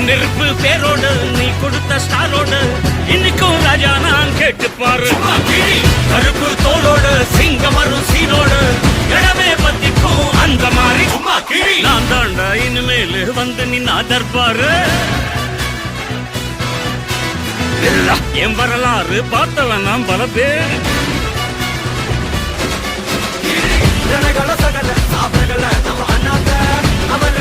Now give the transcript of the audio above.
நெருப்பு பேரோடு நீ கொடுத்த ஸ்டாரோடு இன்னைக்கும் ராஜா நான் கேட்டுப்பாரு. கருப்பு தோளோடு சிங்கம் வரும் சீனோடு இடமே பத்திக்கும் அந்த மாதிரி நான் தாண்டா இனிமேல் வந்து நின்னா தர்பாரு. என் வரலாறு பார்த்தவன் நான் பல பேர். சகல சாப்பிடல நம்ம அண்ணாத்த அவன்